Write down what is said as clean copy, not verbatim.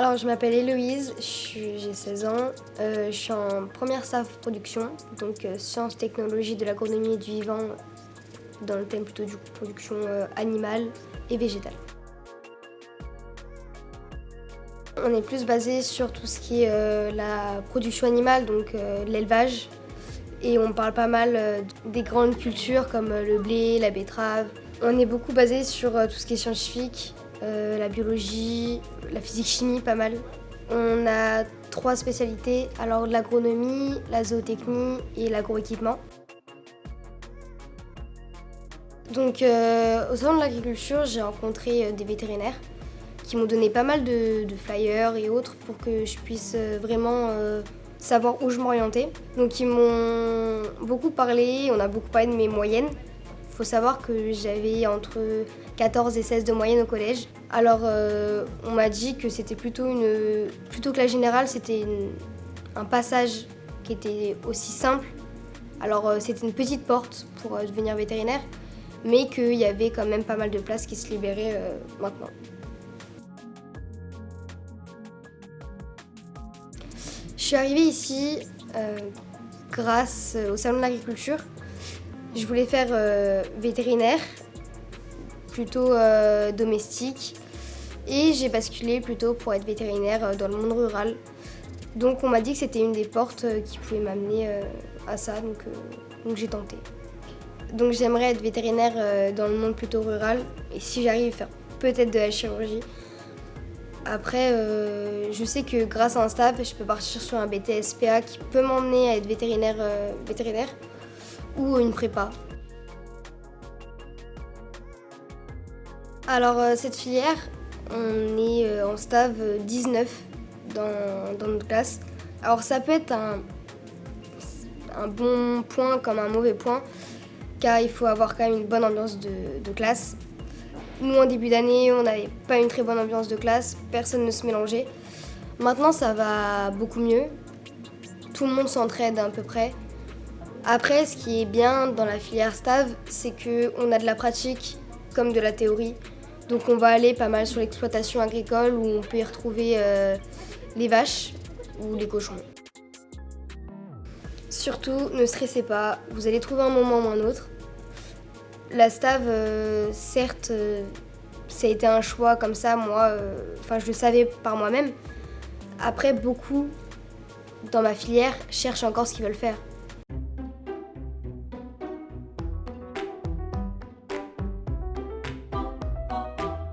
Alors, je m'appelle Héloïse, j'ai 16 ans, je suis en première SAF production, donc sciences, technologies de l'agronomie et du vivant, dans le thème plutôt du coup production animale et végétale. On est plus basé sur tout ce qui est la production animale, donc l'élevage, et on parle pas mal des grandes cultures comme le blé, la betterave. On est beaucoup basé sur tout ce qui est scientifique, la biologie, la physique-chimie, pas mal. On a 3 spécialités, alors l'agronomie, la zootechnie et l'agroéquipement. Donc au salon de l'agriculture, j'ai rencontré des vétérinaires qui m'ont donné pas mal de flyers et autres pour que je puisse vraiment savoir où je m'orientais. Donc ils m'ont beaucoup parlé, on a beaucoup parlé de mes moyennes. Il faut savoir que j'avais entre 14 et 16 de moyenne au collège. Alors on m'a dit que c'était plutôt que la générale, c'était un passage qui était aussi simple. Alors c'était une petite porte pour devenir vétérinaire, mais qu'il y avait quand même pas mal de places qui se libéraient maintenant. Je suis arrivée ici grâce au salon de l'agriculture. Je voulais faire vétérinaire, plutôt domestique, et j'ai basculé plutôt pour être vétérinaire dans le monde rural. Donc on m'a dit que c'était une des portes qui pouvait m'amener à ça, donc j'ai tenté. Donc j'aimerais être vétérinaire dans le monde plutôt rural, et si j'arrive à faire peut-être de la chirurgie. Après, je sais que grâce à un stage, je peux partir sur un BTS-PA qui peut m'emmener à être vétérinaire ou une prépa. Alors cette filière, on est en STAV 19 dans notre classe. Alors ça peut être un bon point comme un mauvais point, car il faut avoir quand même une bonne ambiance de classe. Nous, en début d'année, on n'avait pas une très bonne ambiance de classe, personne ne se mélangeait. Maintenant, ça va beaucoup mieux. Tout le monde s'entraide à peu près. Après, ce qui est bien dans la filière STAV, c'est qu'on a de la pratique comme de la théorie. Donc on va aller pas mal sur l'exploitation agricole où on peut y retrouver les vaches ou les cochons. Surtout, ne stressez pas, vous allez trouver un moment ou un autre. La STAV, certes, ça a été un choix comme ça, moi, je le savais par moi-même. Après, beaucoup dans ma filière cherchent encore ce qu'ils veulent faire.